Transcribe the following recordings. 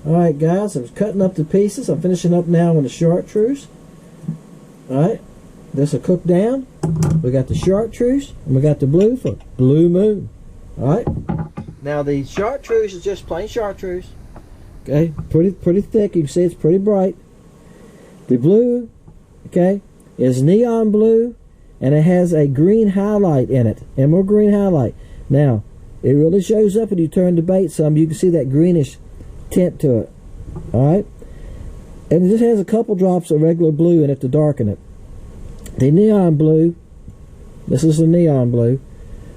Alright guys, I was cutting up the pieces. I'm finishing up now on the chartreuse. Alright, this will cook down. We got the chartreuse and we got the blue for blue moon. Alright, now the chartreuse is just plain chartreuse. Okay, pretty thick. You can see it's pretty bright. The blue, okay, is neon blue and it has a green highlight in it, emerald green highlight. Now, it really shows up when you turn the bait some. You can see that greenish tint to it. Alright, and it just has a couple drops of regular blue in it to darken it. The neon blue, this is the neon blue,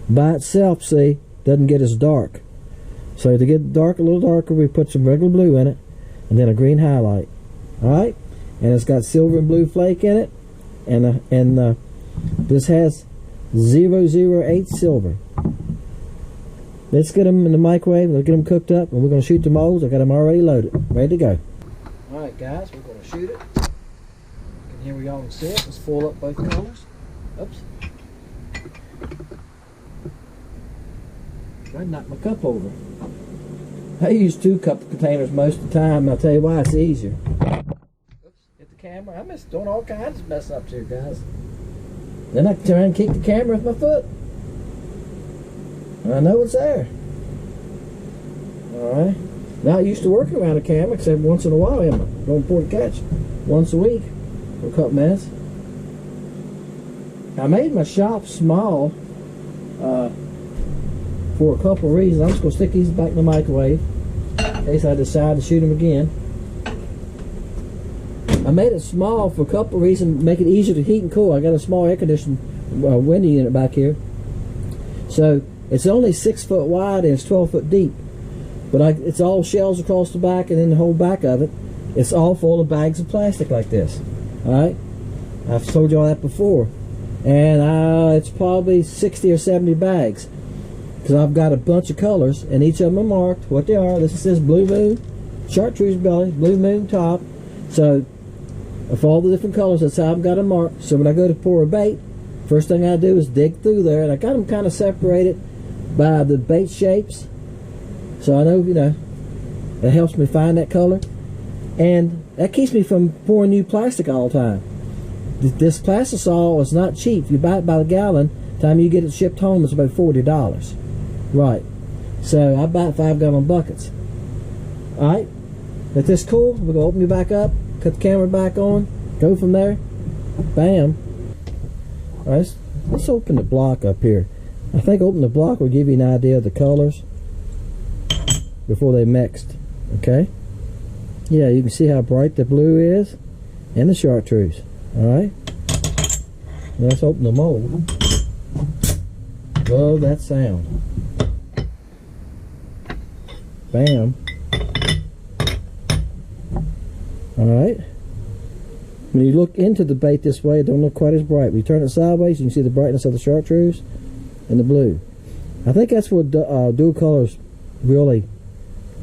by itself, see, doesn't get as dark. So to get dark, a little darker, we put some regular blue in it and then a green highlight. Alright, and it's got silver and blue flake in it, and this has 008 silver. Let's get them in the microwave. Let's get them cooked up, and we're going to shoot the molds. I got them already loaded, ready to go. All right, guys, we're going to shoot it. And here we all can see it. Let's foil up both colors. Oops! I knocked my cup over. I use 2 cup containers most of the time. And I'll tell you why, it's easier. Oops! Hit the camera. I'm just doing all kinds of mess ups here, guys. Then I can try and kick the camera with my foot. I know it's there. Alright. Now I used to work around a camera, except once in a while I'm going for a catch. Once a week for a couple minutes. I made my shop small for a couple of reasons. I'm just going to stick these back in the microwave in case I decide to shoot them again. I made it small for a couple of reasons, make it easier to heat and cool. I got a small air conditioned window unit back here. So it's only 6 foot wide and it's 12 foot deep. But it's all shells across the back, and then the whole back of it, it's all full of bags of plastic like this. Alright? I've told you all that before. And it's probably 60 or 70 bags. Because I've got a bunch of colors, and each of them are marked what they are. This says blue moon, chartreuse belly, blue moon top. So, of all the different colors, that's how I've got them marked. So when I go to pour a bait, first thing I do is dig through there, and I got them kind of separated by the bait shapes, so I know, you know, it helps me find that color, and that keeps me from pouring new plastic all the time. This plastisol is not cheap. If you buy it by the gallon, time you get it shipped home, it's about $40. Right, so I buy 5-gallon buckets. Alright, if this cool, we're going to open it back up, cut the camera back on, go from there, bam. Alright, let's open the block up here. I think open the block will give you an idea of the colors before they mixed. Okay? Yeah, you can see how bright the blue is and the chartreuse. Alright? Let's open the mold. Love that sound. Bam. Alright? When you look into the bait this way, it don't look quite as bright. When you turn it sideways, you can see the brightness of the chartreuse and the blue. I think that's what dual colors really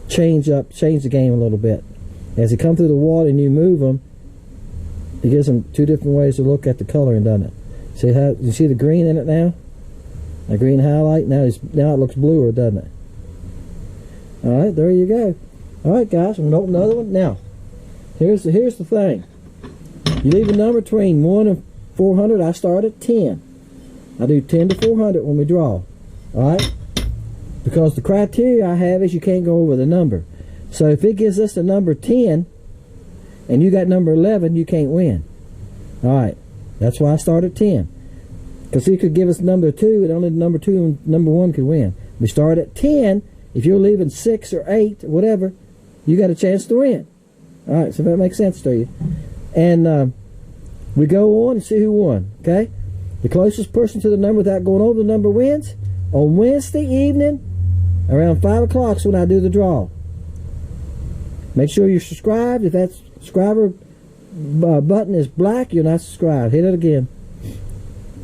change the game a little bit. As you come through the water and you move them, it gives them 2 different ways to look at the coloring, doesn't it? See how you see the green in it now? A green highlight. Now it looks bluer, doesn't it? All right, there you go. All right, guys, I'm gonna open another one now. Here's the thing. You leave a number between 1 and 400. I start at 10. I do 10 to 400 when we draw. Alright? Because the criteria I have is you can't go over the number. So if it gives us the number 10 and you got number 11, you can't win. Alright. That's why I start at 10. Because he could give us number 2 and only number 2 and number 1 could win. We start at 10. If you're leaving 6 or 8 or whatever, you got a chance to win. Alright, so that makes sense to you. And we go on and see who won. Okay? The closest person to the number without going over the number wins. On Wednesday evening, around 5 o'clock is when I do the draw. Make sure you're subscribed. If that subscriber button is black, you're not subscribed. Hit it again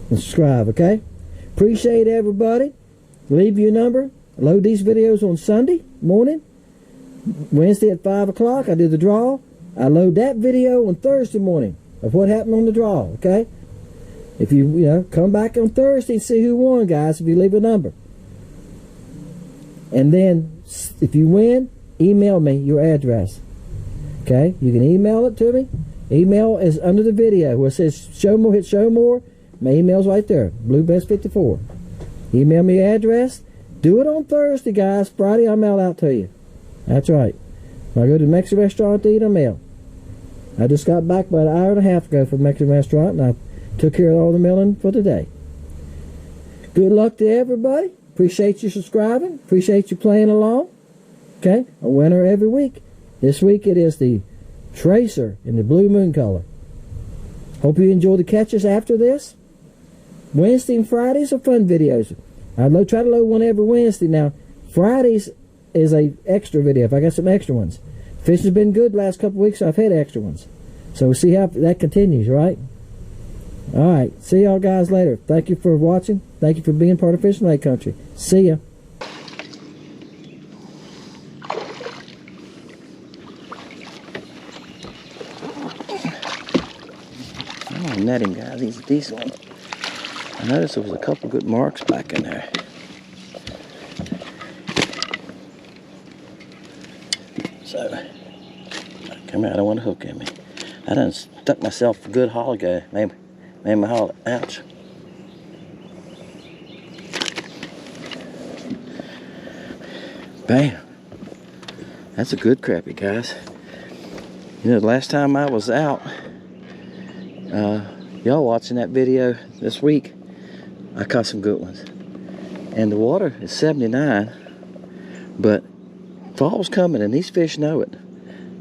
and subscribe, okay? Appreciate everybody. Leave your number. Load these videos on Sunday morning. Wednesday at 5 o'clock, I do the draw. I load that video on Thursday morning. of what happened on the draw, okay? If you know, come back on Thursday and see who won, guys, if you leave a number. And then, if you win, email me your address. Okay? You can email it to me. Email is under the video where it says show more, hit show more. My email's right there, BlueBest54. Email me your address. Do it on Thursday, guys. Friday, I'll mail out to you. That's right. When I go to the Mexican restaurant to eat, I'll mail. I just got back about an hour and a half ago from the Mexican restaurant, and I took care of all the mailing for today. Good luck to everybody. Appreciate you subscribing. Appreciate you playing along. Okay? A winner every week. This week it is the Tracer in the blue moon color. Hope you enjoy the catches after this. Wednesday and Fridays are fun videos. I try to load one every Wednesday. Now, Fridays is a extra video if I got some extra ones. Fishing's been good the last couple weeks, so I've had extra ones. So we'll see how that continues, right? Alright, see y'all guys later. Thank you for watching. Thank you for being part of Fishing Lake Country. See ya. I'm gonna net him, guys. He's a decent one. I noticed there was a couple good marks back in there. So, come here, I don't want to hook in me. I done stuck myself a good haul ago. Made my haul, ouch. Bam. That's a good crappie, guys. You know, the last time I was out, y'all watching that video this week, I caught some good ones. And the water is 79, but fall's coming and these fish know it.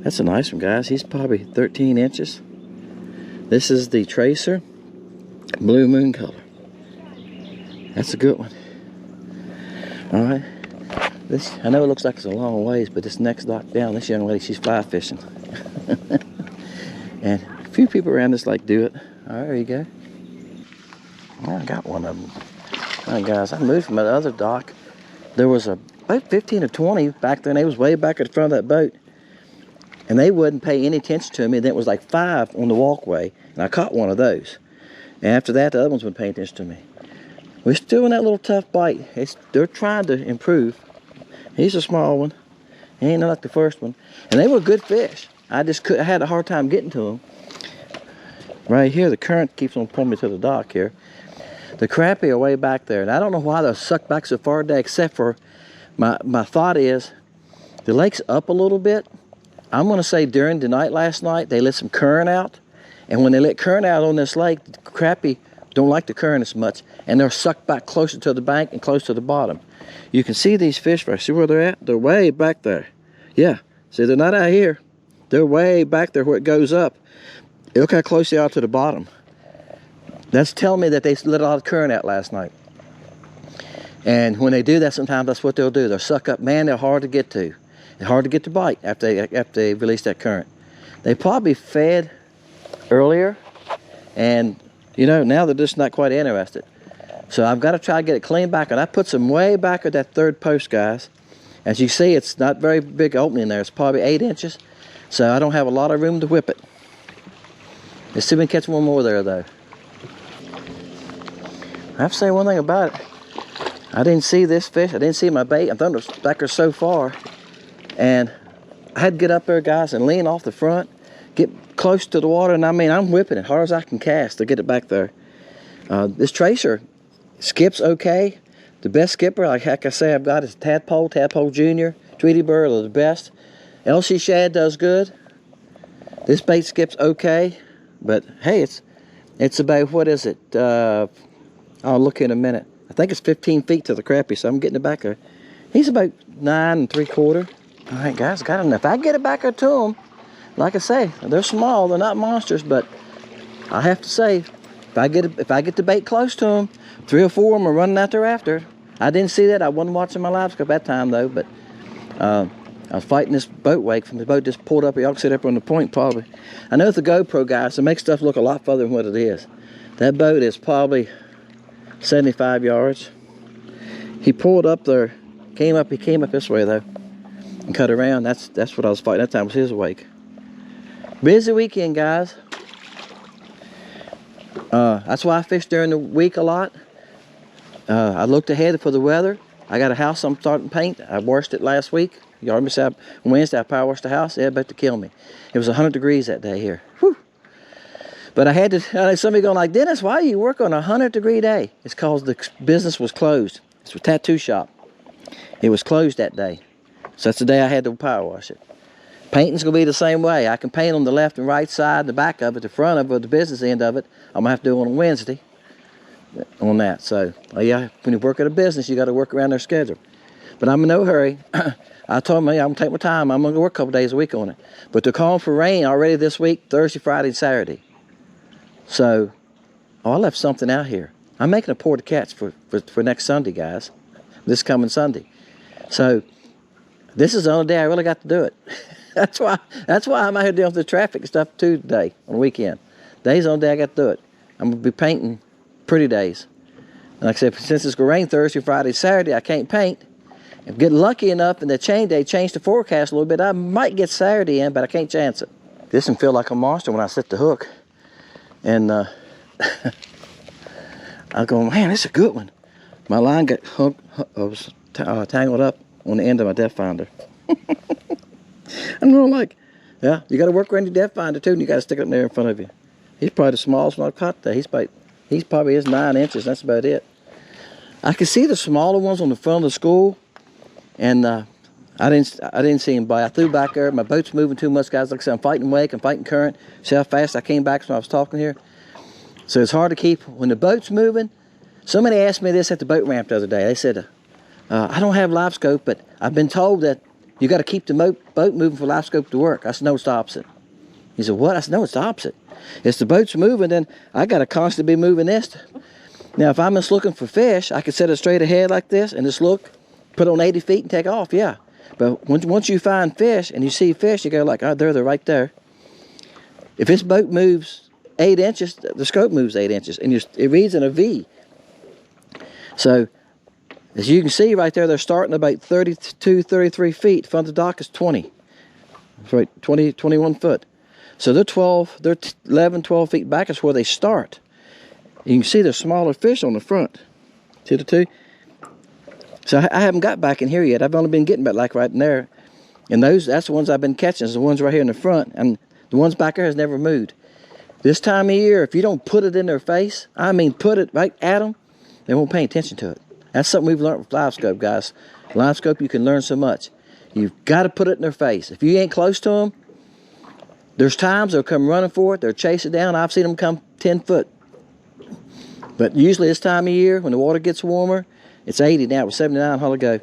That's a nice one, guys. He's probably 13 inches. This is the Tracer, blue moon color. That's a good one. Alright. This, I know it looks like it's a long ways, but this next dock down, this young lady, she's fly fishing. And a few people around this lake do it. Alright, there you go. Oh, I got one of them. Alright, guys, I moved from the other dock. There was about 15 or 20 back there, and they was way back at the front of that boat. And they wouldn't pay any attention to me. Then it was like 5 on the walkway, and I caught one of those. And after that, the other ones wouldn't pay attention to me. We're still in that little tough bite. They're trying to improve. He's a small one. He ain't like the first one. And they were good fish. I had a hard time getting to them. Right here, the current keeps on pulling me to the dock here. The crappie are way back there. And I don't know why they're sucked back so far today, except for my thought is, the lake's up a little bit. I'm going to say during the night last night, they let some current out. And when they let current out on this lake, the crappie don't like the current as much. And they're sucked back closer to the bank and close to the bottom. You can see these fish right. See where they're at? They're way back there. Yeah. See, they're not out here. They're way back there where it goes up. Look how close they are to the bottom. That's telling me that they let a lot of current out last night. And when they do that, sometimes that's what they'll do. They'll suck up. Man, they're hard to get to. It's hard to get to bite after they release that current. They probably fed earlier, and you know, now they're just not quite interested. So I've got to try to get it clean back, and I put some way back at that third post, guys. As you see, it's not very big opening there. It's probably 8 inches, so I don't have a lot of room to whip it. Let's see if we can catch one more there, though. I have to say one thing about it. I didn't see this fish. I didn't see my bait. I'm throwing it back there so far. And I had to get up there, guys, and lean off the front, get close to the water, and I mean, I'm whipping it hard as I can cast to get it back there. This Tracer skips okay. The best skipper, like I say, I've got is Tadpole Jr., Tweety Bird are the best. LC Shad does good. This bait skips okay, but hey, it's about, what is it? I'll look in a minute. I think it's 15 feet to the crappie, so I'm getting it back there. He's about 9 3/4. All right, guys, got enough. If I get it back there to them, like I say, they're small, they're not monsters, but I have to say, if I get the bait close to them, 3 or 4 of them are running out there after. I didn't see that. I wasn't watching my LiveScope at that time though, but I was fighting this boat wake from the boat just pulled up. Y'all can sit up on the point probably. I know it's the GoPro, guys, so it makes stuff look a lot further than what it is. That boat is probably 75 yards. He pulled up there, he came up this way though, and cut around. That's what I was fighting. That time was his wake. Busy weekend, guys. That's why I fish during the week a lot. I looked ahead for the weather. I got a house I'm starting to paint. I washed it last week. You already said Wednesday I power washed the house. It about to kill me. It was 100 degrees that day here. Whew. But I had to, somebody going like, Dennis, why do you work on a 100-degree day? It's because the business was closed. It's a tattoo shop. It was closed that day. So that's the day I had to power wash it. Painting's going to be the same way. I can paint on the left and right side, the back of it, the front of it, the business end of it. I'm going to have to do it on Wednesday on that. So, yeah, when you work at a business, you got to work around their schedule. But I'm in no hurry. I told me I'm going to take my time. I'm going to work a couple days a week on it. But they're calling for rain already this week, Thursday, Friday, and Saturday. So, I left something out here. I'm making a pour to catch for next Sunday, guys. This coming Sunday. So, this is the only day I really got to do it. That's why I'm out here dealing with the traffic and stuff too today, on the weekend. Today's the only day I got to do it. I'm going to be painting pretty days. And like I said, since it's going to rain Thursday, Friday, Saturday, I can't paint. If I get lucky enough and they change the forecast a little bit, I might get Saturday in, but I can't chance it. This one feel like a monster when I set the hook. And I go, man, this is a good one. My line got tangled up on the end of my depth finder. I'm going like, yeah, you got to work around your depth finder too, and you got to stick it up there in front of you. He's probably the smallest one I've caught today. He's probably 9 inches. That's about it. I could see the smaller ones on the front of the school, and I didn't see him bite. I threw back there. My boat's moving too much, guys. Like I said, I'm fighting wake. I'm fighting current. See how fast I came back when I was talking here. So it's hard to keep when the boat's moving. Somebody asked me this at the boat ramp the other day. They said, I don't have LiveScope, but I've been told that you got to keep the boat moving for LiveScope to work. I said, no, it's the opposite. He said, what? I said, no, it's the opposite. If the boat's moving, then I got to constantly be moving this. Now, if I'm just looking for fish, I could set it straight ahead like this and just look, put it on 80 feet and take off, yeah. But once you find fish and you see fish, you go like, oh, they're right there. If this boat moves 8 inches, the scope moves 8 inches, and it reads in a V. So, as you can see right there, they're starting about 32, 33 feet. The front of the dock is 20. Right, 20, 21 foot. So they're 11, 12 feet back is where they start. You can see the smaller fish on the front. See the two? So I haven't got back in here yet. I've only been getting back like right in there. And that's the ones I've been catching. Is the ones right here in the front. And the ones back there has never moved. This time of year, if you don't put it in their face, I mean put it right at them, they won't pay attention to it. That's something we've learned with LiveScope, guys. LiveScope, you can learn so much. You've got to put it in their face. If you ain't close to them, there's times they'll come running for it. They'll chase it down. I've seen them come 10 foot. But usually this time of year, when the water gets warmer, it's 80 now. It was 79 a while ago.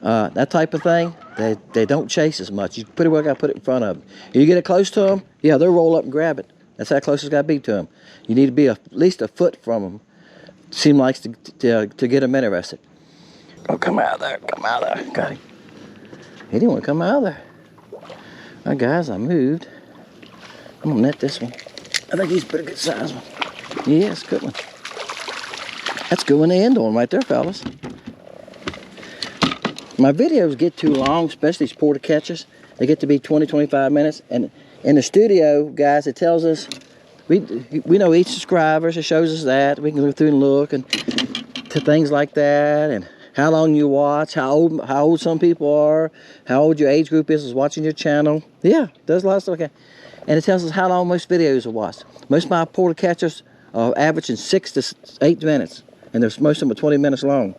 That type of thing, they don't chase as much. You pretty well got to put it in front of them. If you get it close to them, yeah, they'll roll up and grab it. That's how close it's got to be to them. You need to be at least a foot from them. Seem like to get them interested. Oh, come out of there. Come out of there. Got him. He didn't want to come out of there. All right, guys, I moved. I'm going to net this one. I think he's a pretty good size one. Yeah, it's a good one. That's a good one to end on right there, fellas. My videos get too long, especially these porta catchers. They get to be 20, 25 minutes. And in the studio, guys, it tells us, we know each subscriber, it shows us that. We can go through and look and to things like that, and how long you watch, how old some people are, how old your age group is watching your channel. Yeah, it does a lot of stuff. Okay. And it tells us how long most videos are watched. Most of my porta catchers are averaging 6 to 8 minutes, and most of them are 20 minutes long.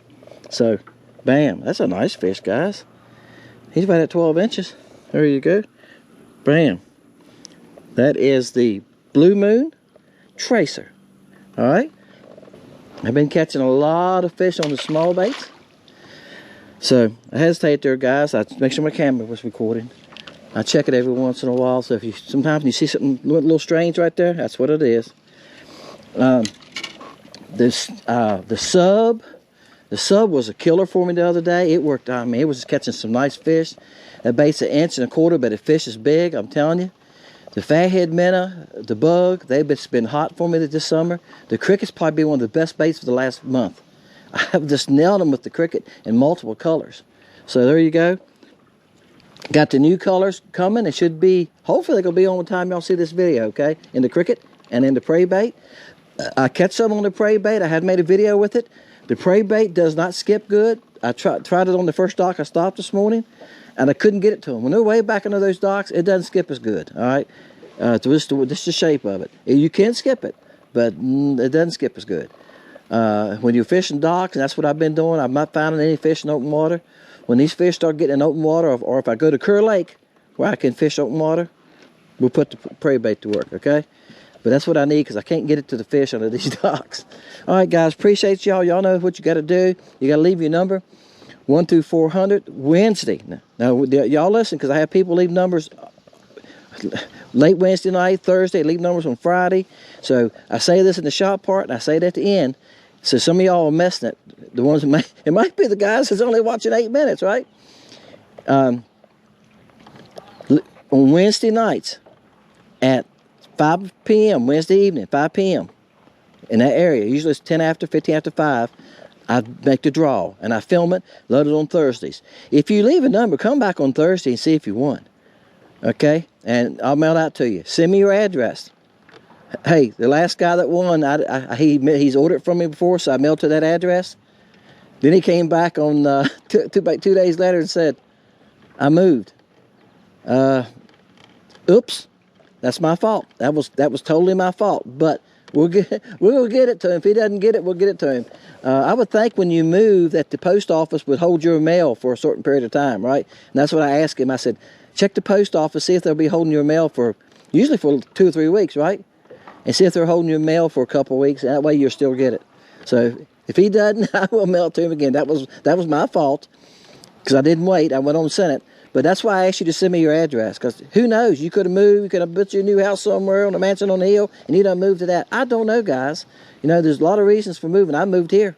So, bam, that's a nice fish, guys. He's about at 12 inches. There you go. Bam. That is the Blue Moon Tracer. All right. I've been catching a lot of fish on the small baits. So I hesitate there, guys. I make sure my camera was recording. I check it every once in a while. So if sometimes you see something a little strange right there, that's what it is. The sub was a killer for me the other day. It worked. I mean, it was catching some nice fish. That bait's 1.25 inches, but the fish is big. I'm telling you. The fathead minnow, the bug, they've been hot for me this summer. The cricket's probably been one of the best baits for the last month. I've just nailed them with the cricket in multiple colors. So there you go. Got the new colors coming. It should be, hopefully they're going to be on the time y'all see this video, okay? In the cricket and in the prey bait. I catch some on the prey bait. I had made a video with it. The prey bait does not skip good. I tried it on the first dock I stopped this morning, and I couldn't get it to them. When they're way back into those docks, it doesn't skip as good, all right? This is the shape of it. You can skip it, but it doesn't skip as good. When you're fishing docks, and that's what I've been doing, I'm not finding any fish in open water. When these fish start getting in open water, or if I go to Kerr Lake, where I can fish open water, we'll put the prey bait to work, okay? But that's what I need, because I can't get it to the fish under these docks. All right, guys, appreciate y'all. Y'all know what you got to do. You got to leave your number, 1-400 Wednesday. Now y'all listen, because I have people leave numbers late Wednesday night, Thursday, leave numbers on Friday. So I say this in the shop part, and I say it at the end. So some of y'all are messing it. The ones that it might be the guys that's only watching 8 minutes, right? On Wednesday nights at 5 p.m. Wednesday evening, 5 p.m. in that area. Usually it's 10 after, 15 after 5. I make the draw, and I film it, load it on Thursdays. If you leave a number, come back on Thursday and see if you won. Okay? And I'll mail out to you. Send me your address. Hey, the last guy that won, he's ordered from me before, so I mailed to that address. Then he came back on about 2 days later and said, I moved. Oops. That's my fault. That was totally my fault. But we'll get it to him. If he doesn't get it, we'll get it to him. I would think when you move that the post office would hold your mail for a certain period of time, right? And that's what I asked him. I said, check the post office, see if they'll be holding your mail usually for 2 or 3 weeks, right? And see if they're holding your mail for a couple of weeks. That way you'll still get it. So if he doesn't, I will mail it to him again. That was my fault, because I didn't wait. I went on and sent it. But that's why I asked you to send me your address, because who knows? You could have moved. You could have built your new house somewhere on a mansion on the hill, and you done moved to that. I don't know, guys. You know, there's a lot of reasons for moving. I moved here.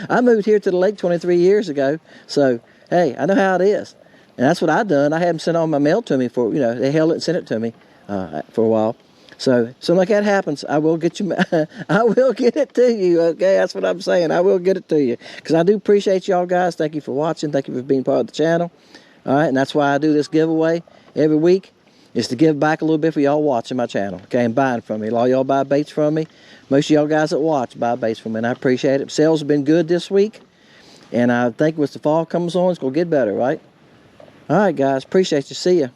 I moved here to the lake 23 years ago. So, hey, I know how it is. And that's what I done. I had them send all my mail to me they held it and sent it to me for a while. So, something like that happens, I will get you. I will get it to you. Okay, that's what I'm saying. I will get it to you, because I do appreciate y'all guys. Thank you for watching. Thank you for being part of the channel. All right, and that's why I do this giveaway every week, is to give back a little bit for y'all watching my channel, okay, and buying from me. A lot of y'all buy baits from me. Most of y'all guys that watch buy baits from me, and I appreciate it. Sales have been good this week, and I think once the fall comes on, it's going to get better, right? All right, guys, appreciate you. See ya.